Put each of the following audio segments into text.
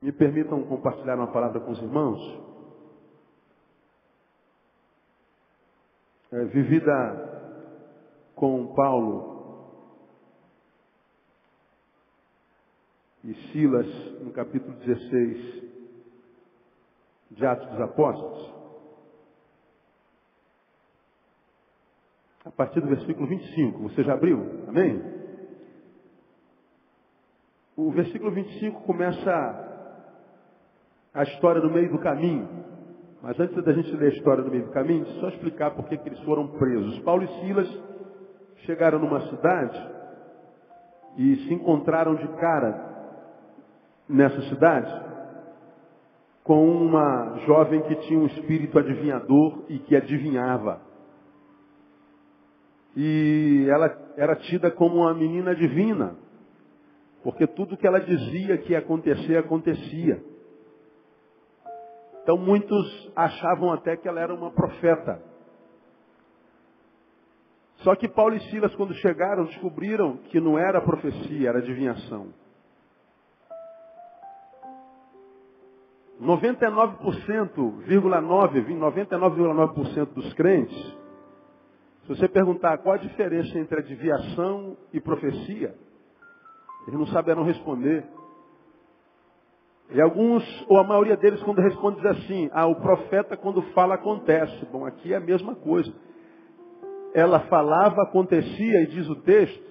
Me permitam compartilhar uma palavra com os irmãos. Vivida com Paulo e Silas, no capítulo 16 de Atos dos Apóstolos. A partir do versículo 25. Você já abriu? Amém? O versículo 25 começa a história no meio do caminho. Mas antes da gente ler a história no meio do caminho, só explicar por que eles foram presos. Paulo e Silas chegaram numa cidade e se encontraram de cara nessa cidade com uma jovem que tinha um espírito adivinhador e que adivinhava. E ela era tida como uma menina divina, porque tudo que ela dizia que ia acontecer, acontecia. Então muitos achavam até que ela era uma profeta. Só que Paulo e Silas, quando chegaram, descobriram que não era profecia, era adivinhação. 99,9% dos crentes, se você perguntar qual a diferença entre adivinhação e profecia, eles não saberão responder. E alguns, ou a maioria deles, quando responde, diz assim: o profeta quando fala acontece. Bom, aqui é a mesma coisa. Ela falava, acontecia, e diz o texto,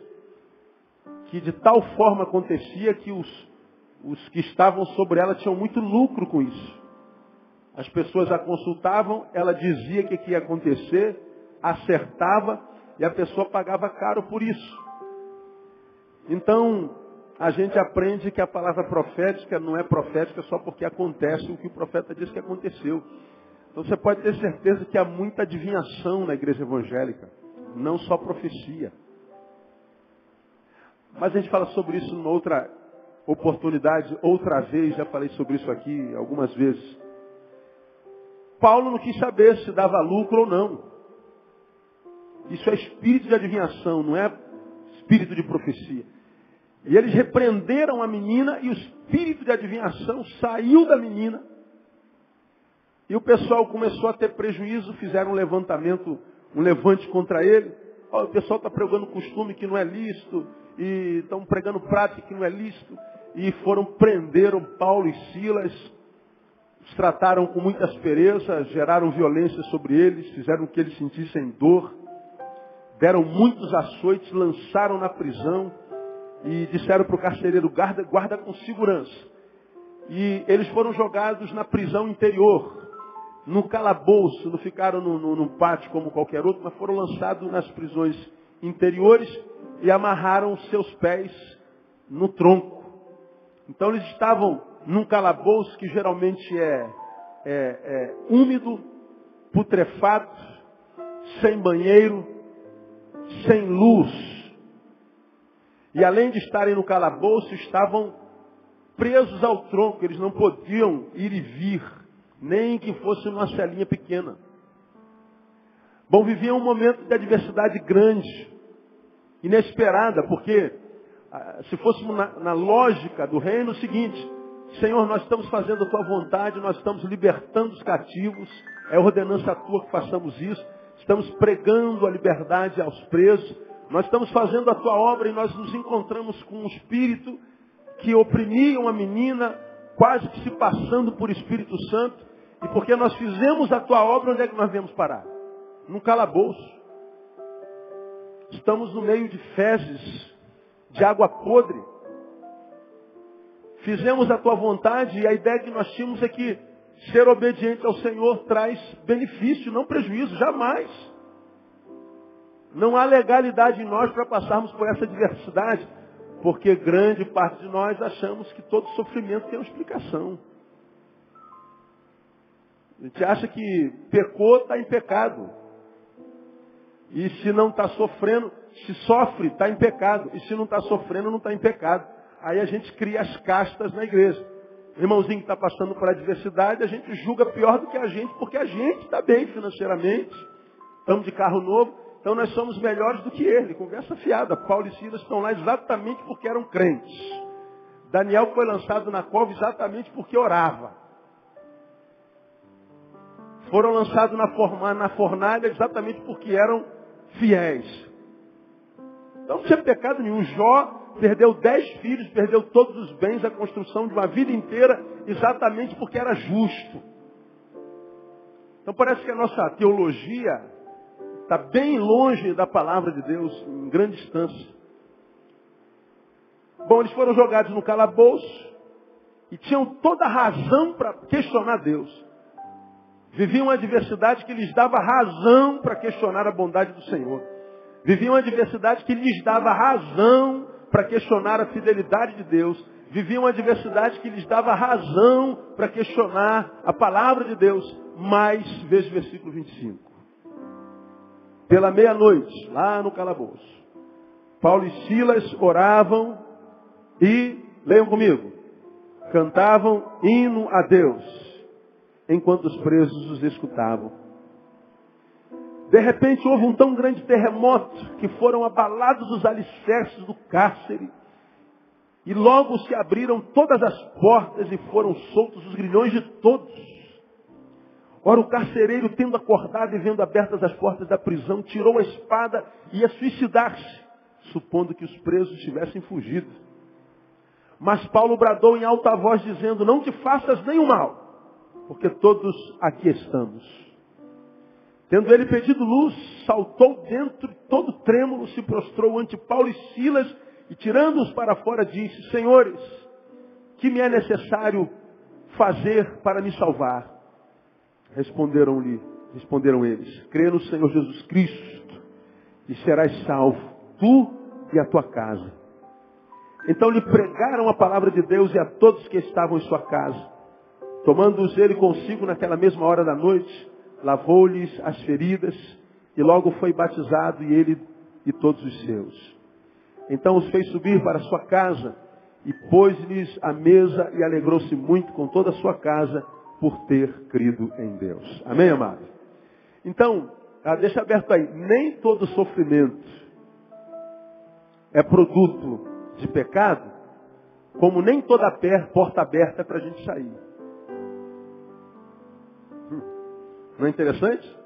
que de tal forma acontecia que os que estavam sobre ela tinham muito lucro com isso. As pessoas a consultavam, ela dizia o que ia acontecer, acertava, e a pessoa pagava caro por isso. Então, a gente aprende que a palavra profética não é profética só porque acontece o que o profeta disse que aconteceu. Então você pode ter certeza que há muita adivinhação na igreja evangélica, não só profecia. Mas a gente fala sobre isso numa outra oportunidade, outra vez, já falei sobre isso aqui algumas vezes. Paulo não quis saber se dava lucro ou não. Isso é espírito de adivinhação, não é espírito de profecia. E eles repreenderam a menina e o espírito de adivinhação saiu da menina. E o pessoal começou a ter prejuízo, fizeram um levante contra ele. O pessoal está pregando costume que não é lícito, e estão pregando prática que não é lícito. E prenderam Paulo e Silas, os trataram com muita aspereza, geraram violência sobre eles, fizeram que eles sentissem dor, deram muitos açoites, lançaram na prisão. E disseram para o carcereiro: guarda com segurança. E eles foram jogados na prisão interior, no calabouço, não ficaram num pátio como qualquer outro, mas foram lançados nas prisões interiores e amarraram seus pés no tronco. Então eles estavam num calabouço que geralmente é úmido, putrefato, sem banheiro, sem luz. E além de estarem no calabouço, estavam presos ao tronco. Eles não podiam ir e vir, nem que fosse numa celinha pequena. Bom, viviam um momento de adversidade grande, inesperada, porque se fôssemos na lógica do reino, é o seguinte: Senhor, nós estamos fazendo a Tua vontade, nós estamos libertando os cativos, é ordenança Tua que façamos isso, estamos pregando a liberdade aos presos, nós estamos fazendo a Tua obra e nós nos encontramos com um espírito que oprimia uma menina, quase que se passando por Espírito Santo. E porque nós fizemos a Tua obra, onde é que nós viemos parar? Num calabouço. Estamos no meio de fezes, de água podre. Fizemos a Tua vontade e a ideia que nós tínhamos é que ser obediente ao Senhor traz benefício, não prejuízo, jamais. Não há legalidade em nós para passarmos por essa adversidade, porque grande parte de nós achamos que todo sofrimento tem uma explicação. A gente acha que pecou, está em pecado. E se não está sofrendo, se sofre, está em pecado. E se não está sofrendo, não está em pecado. Aí a gente cria as castas na igreja. O irmãozinho que está passando por adversidade, a gente julga pior do que a gente, porque a gente está bem financeiramente. Estamos de carro novo. Então nós somos melhores do que ele. Conversa fiada. Paulo e Silas estão lá exatamente porque eram crentes. Daniel foi lançado na cova exatamente porque orava. Foram lançados na fornalha exatamente porque eram fiéis. Então não tinha pecado nenhum. Jó perdeu 10 filhos, perdeu todos os bens, a construção de uma vida inteira, exatamente porque era justo. Então parece que a nossa teologia está bem longe da palavra de Deus, em grande distância. Bom, eles foram jogados no calabouço e tinham toda a razão para questionar Deus. Viviam uma adversidade que lhes dava razão para questionar a bondade do Senhor. Viviam uma adversidade que lhes dava razão para questionar a fidelidade de Deus. Viviam uma adversidade que lhes dava razão para questionar a palavra de Deus. Mas, veja o versículo 25. Pela meia-noite, lá no calabouço, Paulo e Silas oravam e, leiam comigo, cantavam hino a Deus, enquanto os presos os escutavam. De repente houve um tão grande terremoto que foram abalados os alicerces do cárcere e logo se abriram todas as portas e foram soltos os grilhões de todos. Ora, o carcereiro, tendo acordado e vendo abertas as portas da prisão, tirou a espada e ia suicidar-se, supondo que os presos tivessem fugido. Mas Paulo bradou em alta voz, dizendo, não te faças nenhum mal, porque todos aqui estamos. Tendo ele pedido luz, saltou dentro, todo trêmulo, se prostrou ante Paulo e Silas, e tirando-os para fora, disse, senhores, que me é necessário fazer para me salvar? Responderam eles, crê no Senhor Jesus Cristo, e serás salvo, tu e a tua casa. Então lhe pregaram a palavra de Deus e a todos que estavam em sua casa. Tomando-os ele consigo naquela mesma hora da noite, lavou-lhes as feridas e logo foi batizado e ele e todos os seus. Então os fez subir para a sua casa e pôs-lhes a mesa e alegrou-se muito com toda a sua casa por ter crido em Deus. Amém, amado? Então, deixa aberto aí, nem todo sofrimento é produto de pecado, como nem toda porta aberta é para a gente sair. Não é interessante?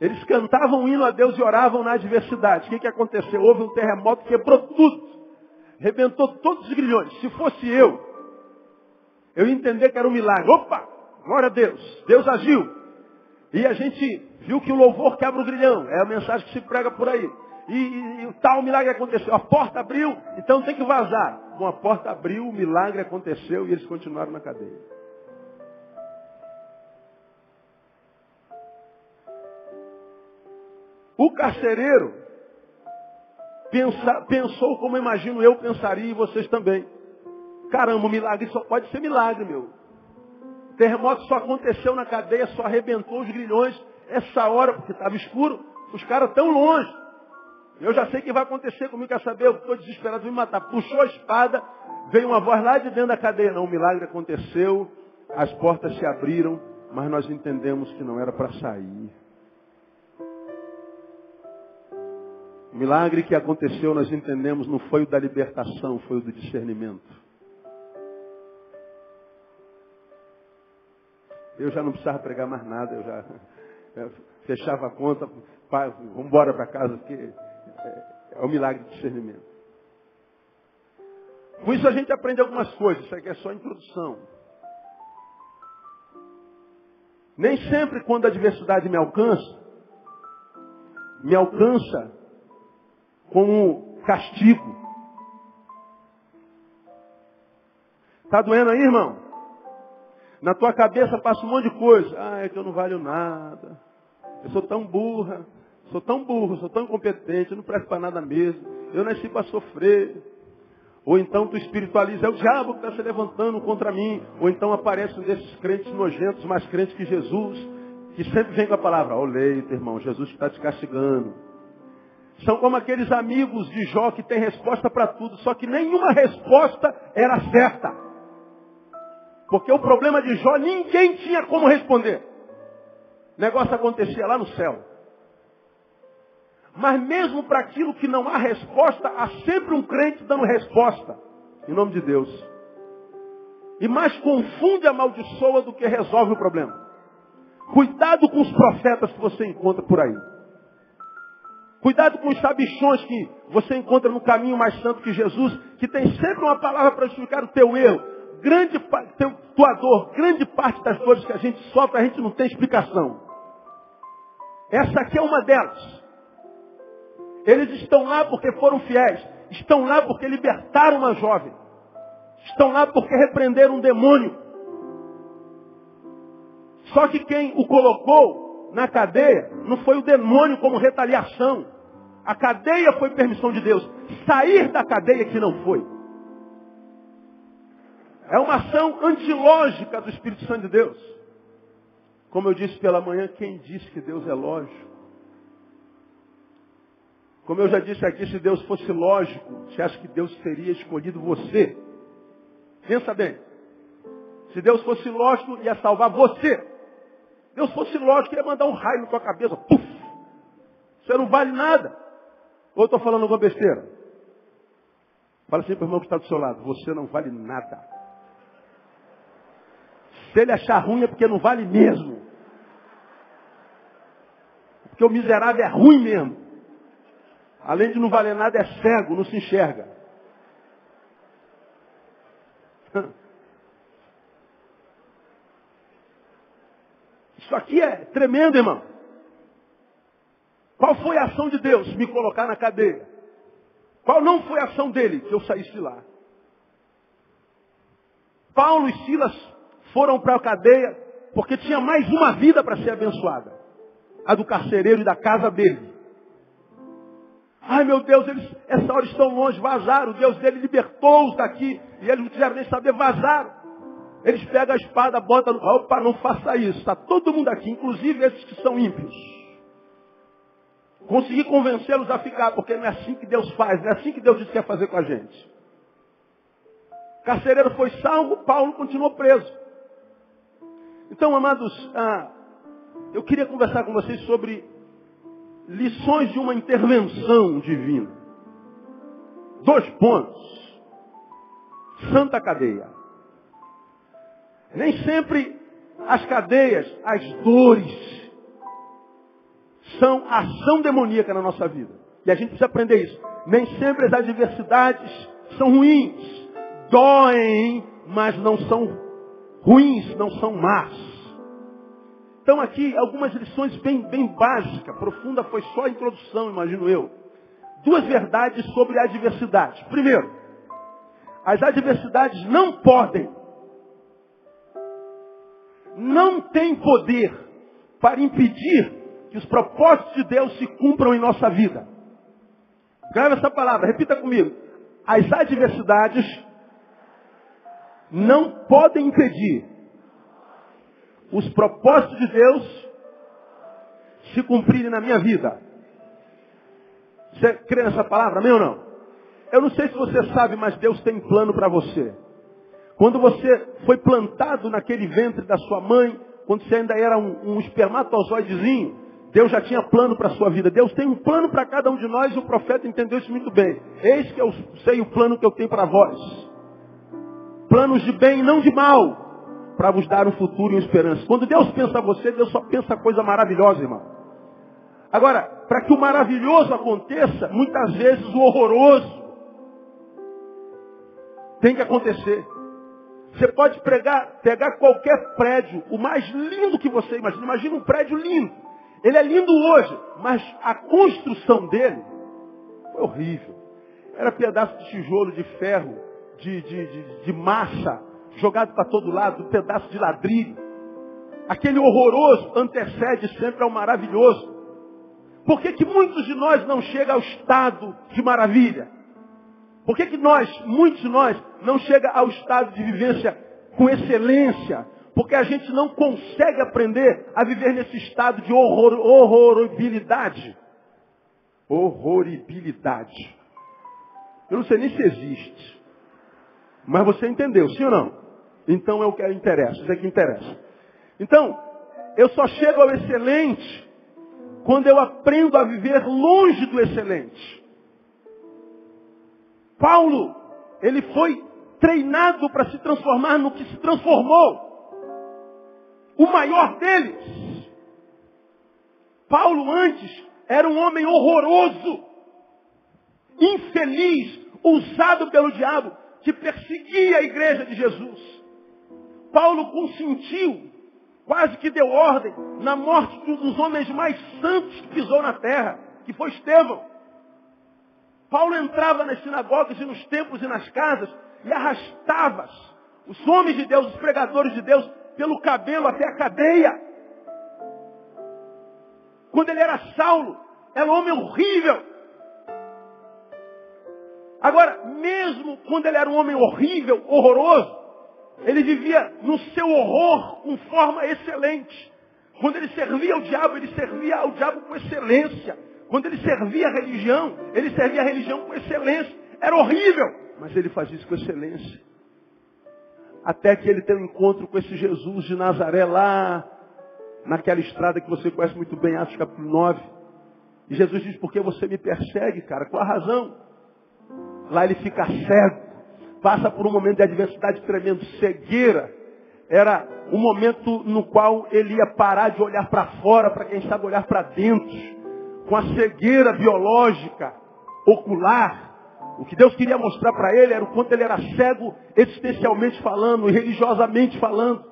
Eles cantavam um hino a Deus e oravam na adversidade. O que aconteceu? Houve um terremoto que quebrou tudo. Rebentou todos os grilhões. Se fosse eu ia entender que era um milagre. Opa! Glória a Deus. Deus agiu. E a gente viu que o louvor quebra o grilhão. É a mensagem que se prega por aí. E tal milagre aconteceu. A porta abriu, então tem que vazar. Bom, a porta abriu, o milagre aconteceu e eles continuaram na cadeia. O carcereiro pensou como imagino eu pensaria e vocês também. Caramba, o milagre só pode ser milagre, meu. O terremoto só aconteceu na cadeia, só arrebentou os grilhões. Essa hora, porque estava escuro, os caras tão longe. Eu já sei o que vai acontecer comigo, quer saber? Eu estou desesperado, vou me matar. Puxou a espada, veio uma voz lá de dentro da cadeia. Não, o milagre aconteceu, as portas se abriram, mas nós entendemos que não era para sair. O milagre que aconteceu, nós entendemos, não foi o da libertação, foi o do discernimento. Eu já não precisava pregar mais nada, eu já fechava a conta, vamos embora para casa, porque é o milagre do discernimento. Com isso a gente aprende algumas coisas, isso aqui é só a introdução. Nem sempre quando a adversidade me alcança como castigo. Está doendo aí, irmão? Na tua cabeça passa um monte de coisa. É que eu não valho nada. Eu sou tão burra, sou tão burro, sou tão incompetente, eu não presto para nada mesmo. Eu nasci para sofrer. Ou então tu espiritualiza, é o diabo que está se levantando contra mim. Ou então aparecem desses crentes nojentos, mais crentes que Jesus, que sempre vem com a palavra, leito, irmão, Jesus está te castigando. São como aqueles amigos de Jó que têm resposta para tudo, só que nenhuma resposta era certa. Porque o problema de Jó, ninguém tinha como responder. O negócio acontecia lá no céu. Mas mesmo para aquilo que não há resposta, há sempre um crente dando resposta. Em nome de Deus. E mais confunde e amaldiçoa do que resolve o problema. Cuidado com os profetas que você encontra por aí. Cuidado com os sabichões que você encontra no caminho mais santo que Jesus, que tem sempre uma palavra para justificar o teu erro. Tua dor, grande parte das dores que a gente sofre, a gente não tem explicação. Essa aqui é uma delas. Eles estão lá porque foram fiéis. Estão lá porque libertaram uma jovem. Estão lá porque repreenderam um demônio. Só que quem o colocou na cadeia não foi o demônio como retaliação. A cadeia foi permissão de Deus. Sair da cadeia que não foi. É uma ação antilógica do Espírito Santo de Deus. Como eu disse pela manhã, quem disse que Deus é lógico? Como eu já disse aqui, se Deus fosse lógico, você acha que Deus teria escolhido você? Pensa bem. Se Deus fosse lógico, ia salvar você. Se Deus fosse lógico, ia mandar um raio na tua cabeça. Puf! Você não vale nada. Ou eu estou falando alguma besteira? Fala assim para o irmão que está do seu lado. Você não vale nada. Se ele achar ruim é porque não vale mesmo. Porque o miserável é ruim mesmo. Além de não valer nada, é cego, não se enxerga. Isso aqui é tremendo, irmão. Qual foi a ação de Deus? Me colocar na cadeia. Qual não foi a ação dele? Que eu saísse de lá. Paulo e Silas foram para a cadeia porque tinha mais uma vida para ser abençoada. A do carcereiro e da casa dele. Ai meu Deus, eles essa hora estão longe, vazaram. O Deus dele libertou-os daqui. E eles não quiseram nem saber, vazaram. Eles pegam a espada, botam no... Opa, não faça isso. Está todo mundo aqui, inclusive esses que são ímpios. Consegui convencê-los a ficar, porque não é assim que Deus faz. Não é assim que Deus diz que quer fazer com a gente. O carcereiro foi salvo, Paulo continuou preso. Então, amados, eu queria conversar com vocês sobre lições de uma intervenção divina. 2 pontos. Santa cadeia. Nem sempre as cadeias, as dores, são ação demoníaca na nossa vida. E a gente precisa aprender isso. Nem sempre as adversidades são ruins. Doem, mas não são ruins, não são más. Então aqui, algumas lições bem básicas. Profunda foi só a introdução, imagino eu. 2 verdades sobre a adversidade. Primeiro, as adversidades não têm poder para impedir que os propósitos de Deus se cumpram em nossa vida. Grava essa palavra, repita comigo. As adversidades não podem impedir os propósitos de Deus se cumprirem na minha vida. Você crê nessa palavra, amém ou não? Eu não sei se você sabe, mas Deus tem plano para você. Quando você foi plantado naquele ventre da sua mãe, quando você ainda era um espermatozoidezinho, Deus já tinha plano para a sua vida. Deus tem um plano para cada um de nós e o profeta entendeu isso muito bem. Eis que eu sei o plano que eu tenho para vós. Planos de bem e não de mal, para vos dar um futuro e uma esperança. Quando Deus pensa a você, Deus só pensa coisa maravilhosa, irmão. Agora, para que o maravilhoso aconteça, muitas vezes o horroroso tem que acontecer. Você pode pegar qualquer prédio, o mais lindo que você imagina. Imagina um prédio lindo. Ele é lindo hoje, mas a construção dele foi horrível. Era pedaço de tijolo, de ferro, de massa, jogado para todo lado, um pedaço de ladrilho. Aquele horroroso antecede sempre ao maravilhoso. Por que muitos de nós não chegam ao estado de maravilha? Por que muitos de nós, não chegam ao estado de vivência com excelência? Porque a gente não consegue aprender a viver nesse estado de horroribilidade. Horroribilidade. Eu não sei nem se existe. Mas você entendeu, sim ou não? Então é o que interessa, isso é que interessa. Então, eu só chego ao excelente quando eu aprendo a viver longe do excelente. Paulo, ele foi treinado para se transformar no que se transformou. O maior deles. Paulo antes era um homem horroroso, infeliz, usado pelo diabo, que perseguia a igreja de Jesus. Paulo consentiu, quase que deu ordem, na morte de um dos homens mais santos que pisou na terra, que foi Estevão. Paulo entrava nas sinagogas e nos templos e nas casas e arrastava os homens de Deus, os pregadores de Deus, pelo cabelo até a cadeia. Quando ele era Saulo, era um homem horrível. Agora, mesmo quando ele era um homem horrível, horroroso, ele vivia no seu horror com forma excelente. Quando ele servia ao diabo, ele servia ao diabo com excelência. Quando ele servia a religião, ele servia a religião com excelência. Era horrível, mas ele fazia isso com excelência. Até que ele tem um encontro com esse Jesus de Nazaré lá, naquela estrada que você conhece muito bem, Atos capítulo 9. E Jesus diz, por que você me persegue, cara? Qual a razão? Lá ele fica cego, passa por um momento de adversidade tremendo, cegueira. Era um momento no qual ele ia parar de olhar para fora, para quem sabe olhar para dentro. Com a cegueira biológica, ocular. O que Deus queria mostrar para ele era o quanto ele era cego, existencialmente falando e religiosamente falando.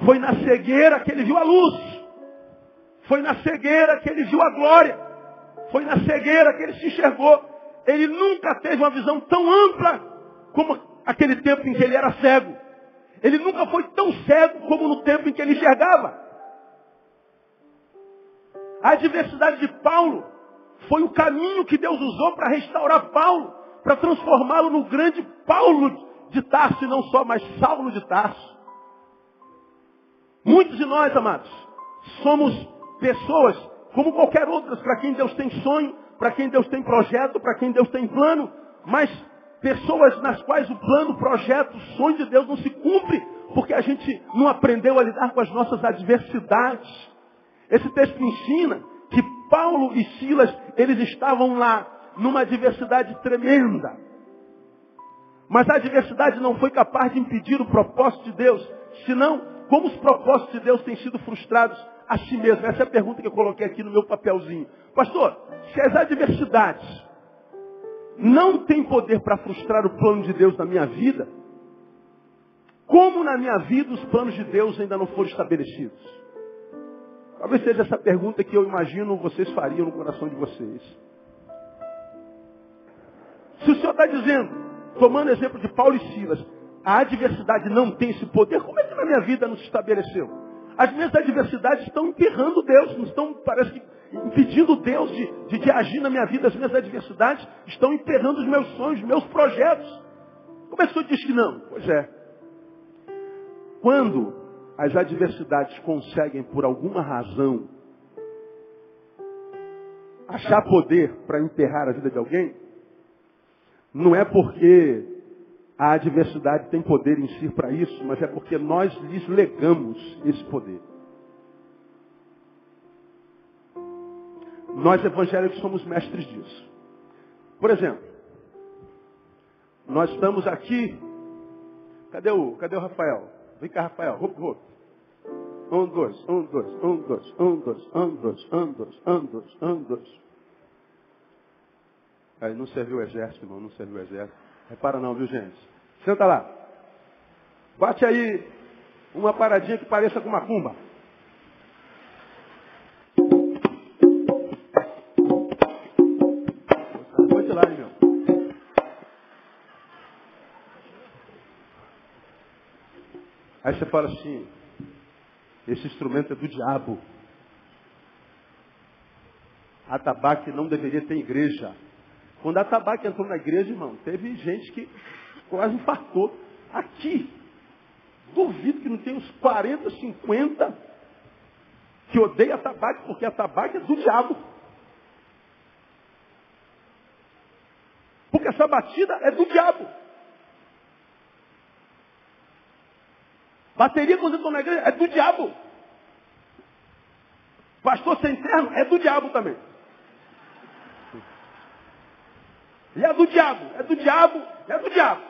Foi na cegueira que ele viu a luz. Foi na cegueira que ele viu a glória. Foi na cegueira que ele se enxergou. Ele nunca teve uma visão tão ampla como aquele tempo em que ele era cego. Ele nunca foi tão cego como no tempo em que ele enxergava. A adversidade de Paulo foi o caminho que Deus usou para restaurar Paulo, para transformá-lo no grande Paulo de Tarso, e não só, mas Saulo de Tarso. Muitos de nós, amados, somos pessoas como qualquer outras, para quem Deus tem sonho, para quem Deus tem projeto, para quem Deus tem plano, mas pessoas nas quais o plano, o projeto, o sonho de Deus não se cumpre, porque a gente não aprendeu a lidar com as nossas adversidades. Esse texto ensina que Paulo e Silas, eles estavam lá numa adversidade tremenda. Mas a adversidade não foi capaz de impedir o propósito de Deus. Senão, como os propósitos de Deus têm sido frustrados a si mesmo? Essa é a pergunta que eu coloquei aqui no meu papelzinho. Pastor, se as adversidades não têm poder para frustrar o plano de Deus na minha vida, como na minha vida os planos de Deus ainda não foram estabelecidos? Talvez seja essa pergunta que eu imagino vocês fariam no coração de vocês. Se o Senhor está dizendo, tomando o exemplo de Paulo e Silas, a adversidade não tem esse poder, como é que na minha vida não se estabeleceu? As minhas adversidades estão emperrando Deus, não estão, parece que, impedindo Deus de agir na minha vida. As minhas adversidades estão emperrando os meus sonhos, os meus projetos. Como é que o Senhor diz que não? Pois é. Quando as adversidades conseguem, por alguma razão, achar poder para emperrar a vida de alguém, não é porque a adversidade tem poder em si para isso, mas é porque nós lhes legamos esse poder. Nós evangélicos somos mestres disso. Por exemplo, nós estamos aqui. Cadê o Rafael? Vem cá, Rafael. Hop. 1, 2, 1, 2, 1, 2, 1, 2, 1, 2, 1, 2, 1, 2, 1, 2. Aí não serviu o exército, irmão, não serviu o exército. Repara não, viu, gente? Senta lá. Bate aí uma paradinha que pareça com macumba. Foi de lá, hein, meu? Aí você fala assim, esse instrumento é do diabo. Atabaque não deveria ter igreja. Quando a atabaque entrou na igreja, irmão, teve gente que quase infartou. Aqui, duvido que não tem uns 40, 50 que odeia atabaque, porque atabaque é do diabo. Porque essa batida é do diabo. Bateria quando entrou na igreja é do diabo. Pastor sem terno é do diabo também. E é do diabo, é do diabo, é do diabo.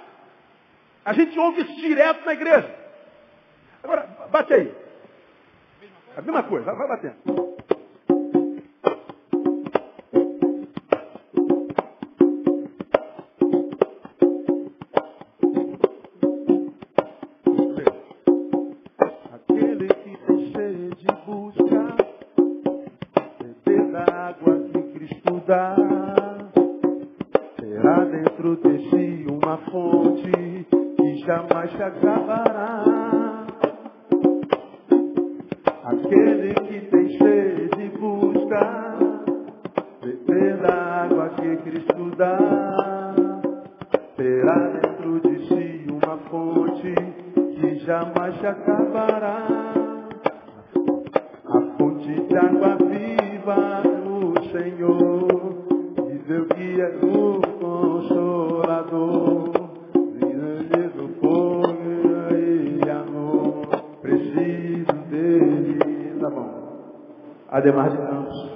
A gente ouve isso direto na igreja. Agora, bate aí. A mesma coisa, vai batendo. Aquele que tem sede busca beber da água que Cristo dá. Terá dentro de si uma fonte que jamais se acabará. Aquele que tem sede busca beber da água que Cristo dá. Terá dentro de si uma fonte que jamais se acabará. A fonte de água viva no Senhor, viveu que é o Consolador, vida do fogo e amor, preciso dele. Tá bom. Ademar de Campos.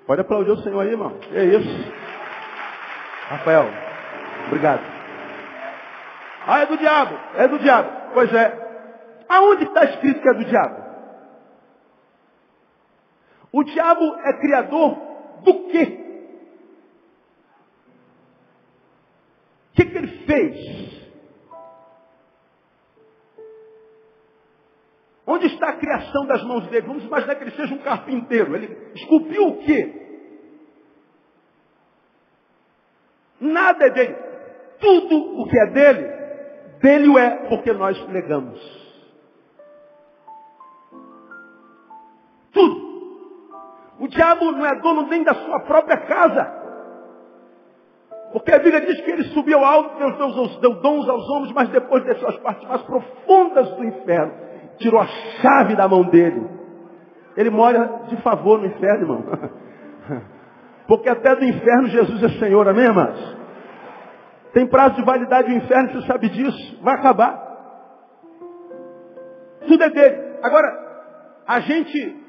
Pode aplaudir o Senhor aí, irmão. É isso. Rafael, obrigado. Ah, é do diabo. É do diabo. Pois é. Aonde está escrito que é do diabo? O diabo é criador do quê? O que ele fez? Onde está a criação das mãos dele? Vamos imaginar que ele seja um carpinteiro. Ele esculpiu o quê? Nada é dele. Tudo o que é dele o é, porque nós negamos. Tudo. O diabo não é dono nem da sua própria casa. Porque a Bíblia diz que ele subiu ao alto, deu dons aos homens, mas depois deixou as partes mais profundas do inferno. Tirou a chave da mão dele. Ele mora de favor no inferno, irmão. Porque até do inferno Jesus é Senhor, amém, irmãos? Tem prazo de validade o inferno, você sabe disso. Vai acabar. Tudo é dele. Agora, a gente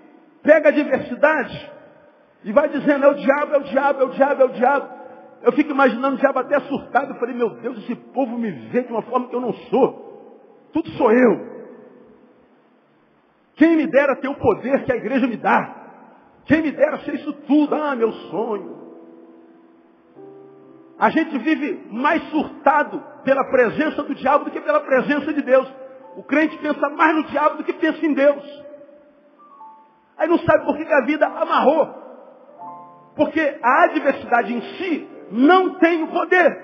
pega a diversidade e vai dizendo, é o diabo, é o diabo, é o diabo, é o diabo. Eu fico imaginando o diabo até surtado. Eu falei, meu Deus, esse povo me vê de uma forma que eu não sou. Tudo sou eu. Quem me dera ter o poder que a igreja me dá. Quem me dera ser isso tudo. Ah, meu sonho. A gente vive mais surtado pela presença do diabo do que pela presença de Deus. O crente pensa mais no diabo do que pensa em Deus. Aí não sabe por que a vida amarrou. Porque a adversidade em si não tem o poder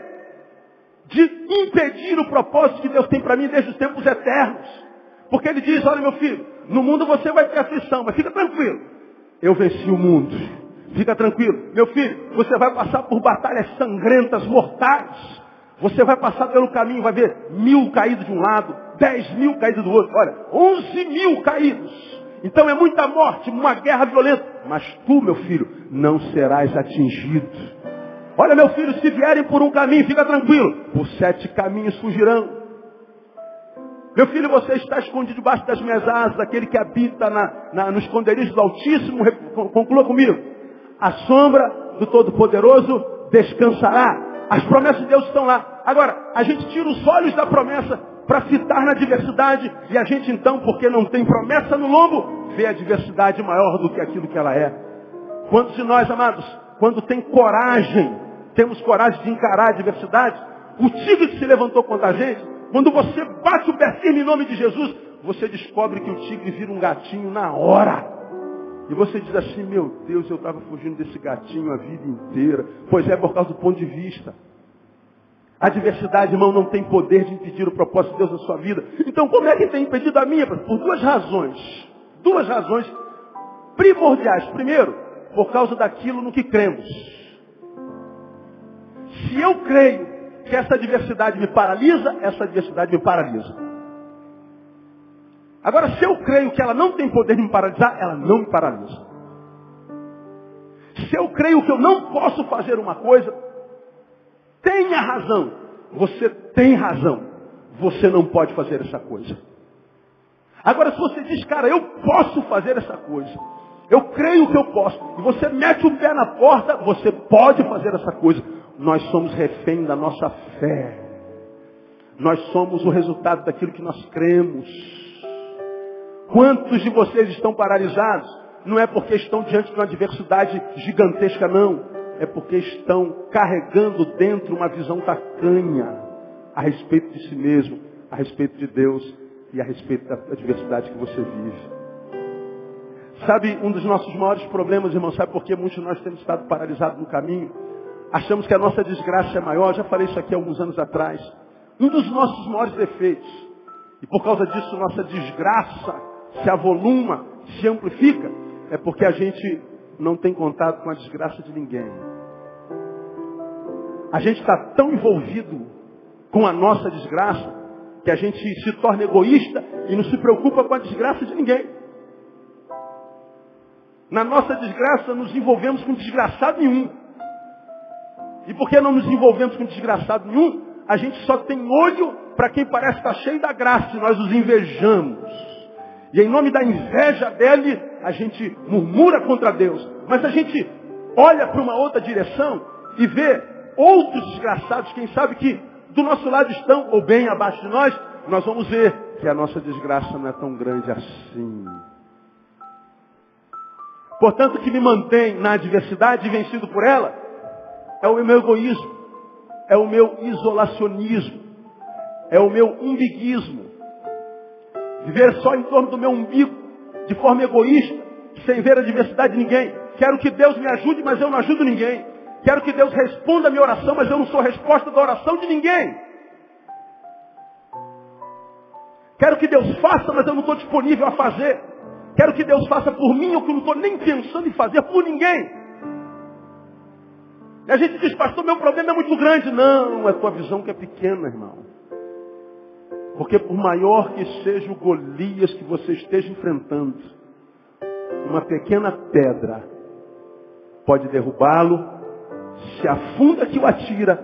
de impedir o propósito que Deus tem para mim desde os tempos eternos. Porque ele diz, olha meu filho, no mundo você vai ter aflição, mas fica tranquilo. Eu venci o mundo. Fica tranquilo. Meu filho, você vai passar por batalhas sangrentas, mortais. Você vai passar pelo caminho, vai ver 1000 caídos de um lado, 10.000 caídos do outro. Olha, 11.000 caídos. Então é muita morte, uma guerra violenta. Mas tu, meu filho, não serás atingido. Olha, meu filho, se vierem por um caminho, fica tranquilo. Por 7 caminhos fugirão. Meu filho, você está escondido debaixo das minhas asas, aquele que habita no esconderijo do Altíssimo. Conclua comigo. A sombra do Todo-Poderoso descansará. As promessas de Deus estão lá. Agora, a gente tira os olhos da promessa para fitar na diversidade. E a gente então, porque não tem promessa no lombo, vê a diversidade maior do que aquilo que ela é. Quantos de nós, amados, quando tem coragem, temos coragem de encarar a diversidade, o tigre que se levantou contra a gente, quando você bate o pé firme em nome de Jesus, você descobre que o tigre vira um gatinho na hora. E você diz assim, meu Deus, eu estava fugindo desse gatinho a vida inteira. Pois é, por causa do ponto de vista. A diversidade, irmão, não tem poder de impedir o propósito de Deus na sua vida. Então, como é que tem impedido a minha? Por 2 razões. 2 razões primordiais. Primeiro, por causa daquilo no que cremos. Se eu creio que essa diversidade me paralisa, essa diversidade me paralisa. Agora, se eu creio que ela não tem poder de me paralisar, ela não me paralisa. Se eu creio que eu não posso fazer uma coisa, tenha razão. Você tem razão. Você não pode fazer essa coisa. Agora, se você diz, cara, eu posso fazer essa coisa. Eu creio que eu posso. E você mete o pé na porta, você pode fazer essa coisa. Nós somos refém da nossa fé. Nós somos o resultado daquilo que nós cremos. Quantos de vocês estão paralisados? Não é porque estão diante de uma adversidade gigantesca, não. É porque estão carregando dentro uma visão tacanha a respeito de si mesmo, a respeito de Deus e a respeito da adversidade que você vive. Sabe, um dos nossos maiores problemas, irmão, sabe por que muitos de nós temos estado paralisados no caminho? Achamos que a nossa desgraça é maior. Já falei isso aqui há alguns anos atrás. Um dos nossos maiores defeitos, e por causa disso nossa desgraça se avoluma, se amplifica, é porque a gente não tem contato com a desgraça de ninguém. A gente está tão envolvido com a nossa desgraça que a gente se torna egoísta e não se preocupa com a desgraça de ninguém. Na nossa desgraça nos envolvemos com desgraçado nenhum. E porque não nos envolvemos com desgraçado nenhum, a gente só tem olho para quem parece estar cheio da graça e nós os invejamos. E em nome da inveja dele, a gente murmura contra Deus. Mas a gente olha para uma outra direção e vê outros desgraçados, quem sabe que do nosso lado estão, ou bem abaixo de nós, nós vamos ver que a nossa desgraça não é tão grande assim. Portanto, o que me mantém na adversidade, vencido por ela, é o meu egoísmo, é o meu isolacionismo, é o meu umbiguismo. Viver só em torno do meu umbigo, de forma egoísta, sem ver a adversidade de ninguém. Quero que Deus me ajude, mas eu não ajudo ninguém. Quero que Deus responda a minha oração, mas eu não sou a resposta da oração de ninguém. Quero que Deus faça, mas eu não estou disponível a fazer. Quero que Deus faça por mim o que eu não estou nem pensando em fazer por ninguém. E a gente diz, pastor, meu problema é muito grande. Não, é tua visão que é pequena, irmão. Porque por maior que seja o Golias que você esteja enfrentando, uma pequena pedra pode derrubá-lo, se a funda que o atira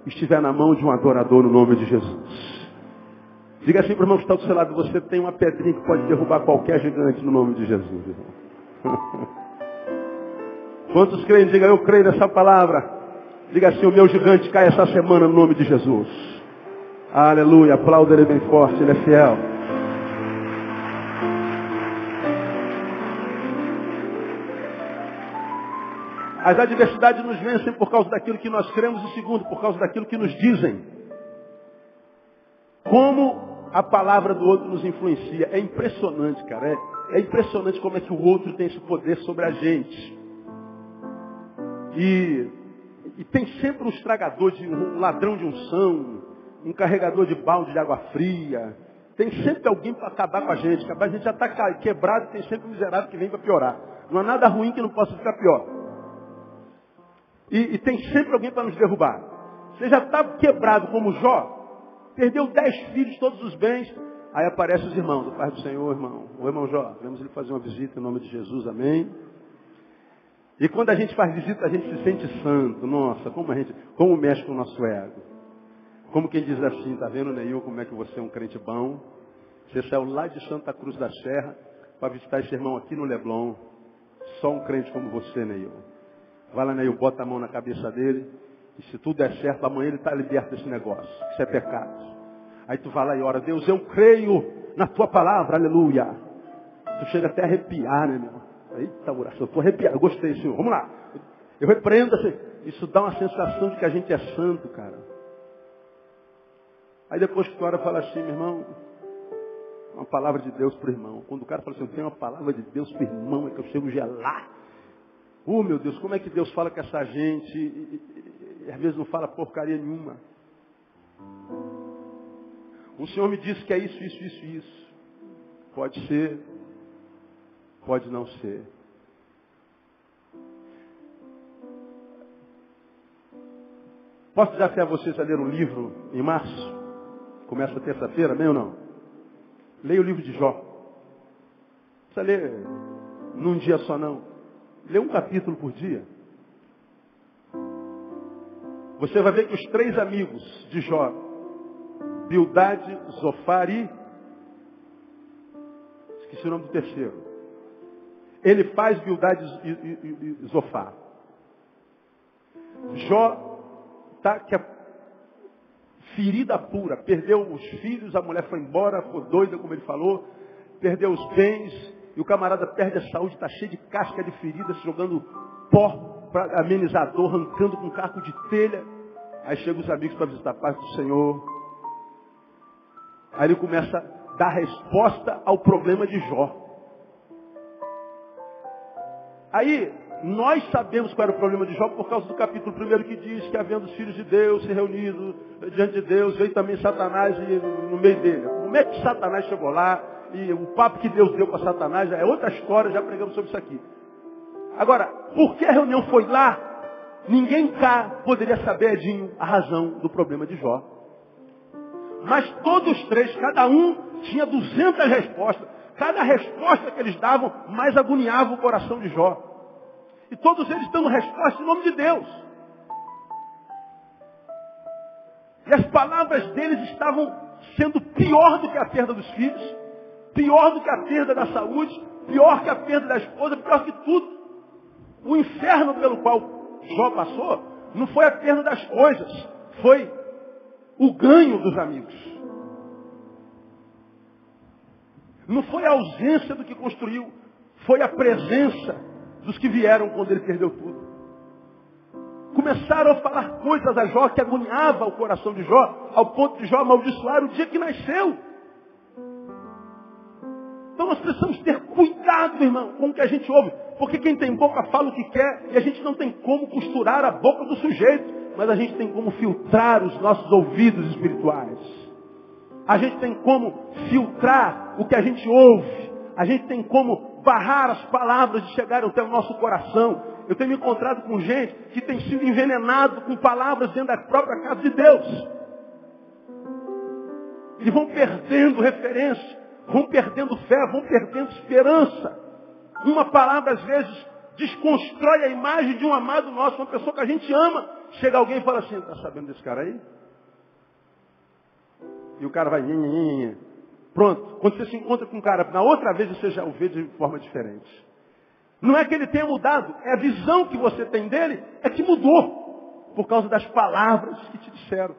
estiver na mão de um adorador no nome de Jesus. Diga assim para o irmão que está do seu lado, você tem uma pedrinha que pode derrubar qualquer gigante no nome de Jesus, irmão. Quantos creem? Diga, eu creio nessa palavra. Diga assim, o meu gigante cai essa semana no nome de Jesus. Aleluia, aplauda ele bem forte, ele é fiel. As adversidades nos vencem por causa daquilo que nós cremos e segundo, por causa daquilo que nos dizem. Como a palavra do outro nos influencia. É impressionante, cara. É impressionante como é que o outro tem esse poder sobre a gente. E tem sempre um estragador, um ladrão de unção, um carregador de balde de água fria. Tem sempre alguém para acabar com a gente. A gente já está quebrado, tem sempre um miserável que vem para piorar. Não há nada ruim que não possa ficar pior. E tem sempre alguém para nos derrubar. Você já está quebrado como Jó, perdeu 10 filhos, todos os bens. Aí aparecem os irmãos, o Pai do Senhor, irmão. O irmão Jó, vamos ele fazer uma visita em nome de Jesus, amém. E quando a gente faz visita, a gente se sente santo. Nossa, como mexe com o nosso ego. Como quem diz assim, tá vendo, Neil, como é que você é um crente bom? Você saiu lá de Santa Cruz da Serra para visitar esse irmão aqui no Leblon. Só um crente como você, Neil. Vai lá, Neil, bota a mão na cabeça dele. E se tudo der certo, amanhã ele está liberto desse negócio. Isso é pecado. Aí tu vai lá e ora, Deus, eu creio na tua palavra, aleluia. Tu chega até a arrepiar, né, meu? Eita, oração, eu estou arrepiado, eu gostei, Senhor. Vamos lá. Eu repreendo, assim. Isso dá uma sensação de que a gente é santo, cara. Aí depois que tu ora, fala assim, meu irmão, uma palavra de Deus para o irmão. Quando o cara fala assim, eu tenho uma palavra de Deus para o irmão, é que eu chego já lá. Meu Deus, como é que Deus fala com essa gente? E às vezes não fala porcaria nenhuma. O Senhor me disse que é isso, isso, isso, isso. Pode ser, pode não ser. Posso desafiar vocês a ler um livro em março? Começa terça-feira, amém ou não? Leia o livro de Jó. Não precisa ler num dia só não. Lê um capítulo por dia. Você vai ver que os 3 amigos de Jó, Bildade, Zofar e... esqueci o nome do terceiro. Ele faz Bildade e Zofar. Jó está ferida pura. Perdeu os filhos, a mulher foi embora, ficou doida, como ele falou. Perdeu os bens, e o camarada perde a saúde, está cheio de casca de feridas, jogando pó para amenizar a dor, arrancando com um caco de telha. Aí chegam os amigos para visitar a paz do Senhor. Aí ele começa a dar resposta ao problema de Jó. Aí, nós sabemos qual era o problema de Jó por causa do capítulo 1 que diz que havendo os filhos de Deus se reunidos diante de Deus, veio também Satanás no meio dele. Como é que Satanás chegou lá? E o papo que Deus deu para Satanás é outra história, já pregamos sobre isso aqui. Agora, por que a reunião foi lá? Ninguém cá poderia saber, Edinho, a razão do problema de Jó. Mas todos três, cada um tinha 200 respostas. Cada resposta que eles davam, mais agoniava o coração de Jó. E todos eles dando resposta em nome de Deus. E as palavras deles estavam sendo pior do que a perda dos filhos, pior do que a perda da saúde, pior que a perda da esposa, pior que tudo. O inferno pelo qual Jó passou não foi a perda das coisas, foi o ganho dos amigos. Não foi a ausência do que construiu, foi a presença dos que vieram quando ele perdeu tudo. Começaram a falar coisas a Jó que agoniava o coração de Jó, ao ponto de Jó amaldiçoar o dia que nasceu. Então nós precisamos ter cuidado, irmão, com o que a gente ouve. Porque quem tem boca fala o que quer e a gente não tem como costurar a boca do sujeito. Mas a gente tem como filtrar os nossos ouvidos espirituais. A gente tem como filtrar o que a gente ouve. A gente tem como barrar as palavras de chegar até o nosso coração. Eu tenho me encontrado com gente que tem sido envenenado com palavras dentro da própria casa de Deus. E vão perdendo referência, vão perdendo fé, vão perdendo esperança. Uma palavra, às vezes, desconstrói a imagem de um amado nosso, uma pessoa que a gente ama. Chega alguém e fala assim, está sabendo desse cara aí? E o cara vai, pronto. Quando você se encontra com um cara, na outra vez você já o vê de forma diferente. Não é que ele tenha mudado, é a visão que você tem dele, é que mudou. Por causa das palavras que te disseram.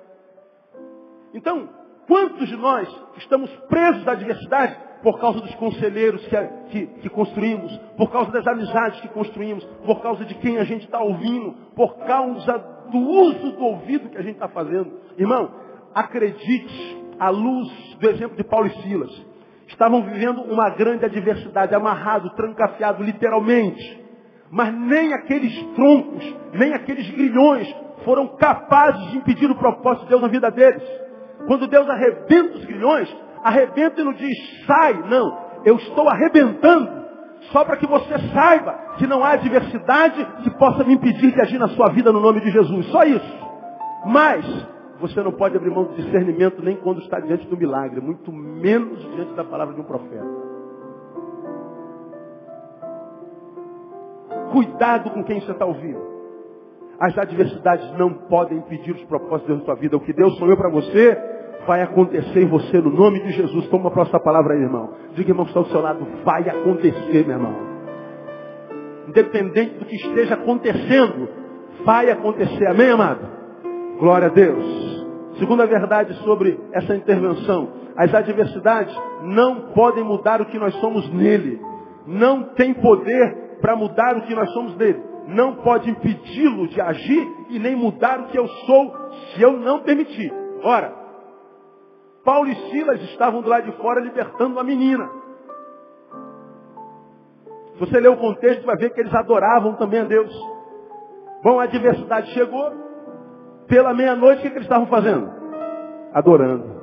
Então, quantos de nós estamos presos à adversidade por causa dos conselheiros que construímos, por causa das amizades que construímos, por causa de quem a gente está ouvindo, por causa do uso do ouvido que a gente está fazendo? Irmão, acredite, à luz do exemplo de Paulo e Silas, estavam vivendo uma grande adversidade, amarrado, trancafiado, literalmente. Mas nem aqueles troncos, nem aqueles grilhões foram capazes de impedir o propósito de Deus na vida deles. Quando Deus arrebenta os grilhões, arrebenta e não diz, sai, não. Eu estou arrebentando, só para que você saiba que não há adversidade que possa me impedir de agir na sua vida no nome de Jesus. Só isso. Mas você não pode abrir mão do discernimento nem quando está diante do milagre, muito menos diante da palavra de um profeta. Cuidado com quem você está ouvindo. As adversidades não podem impedir os propósitos de Deus na sua vida. O que Deus sonhou para você, vai acontecer em você no nome de Jesus. Toma a próxima palavra aí, irmão. Diga, irmão, que está ao seu lado, vai acontecer, meu irmão. Independente do que esteja acontecendo, vai acontecer. Amém, amado? Glória a Deus. Segunda verdade sobre essa intervenção. As adversidades não podem mudar o que nós somos nele. Não tem poder para mudar o que nós somos nele. Não pode impedi-lo de agir e nem mudar o que eu sou se eu não permitir. Ora, Paulo e Silas estavam do lado de fora libertando uma menina. Se você ler o contexto, vai ver que eles adoravam também a Deus. Bom, a adversidade chegou. Pela meia-noite, o que eles estavam fazendo? Adorando.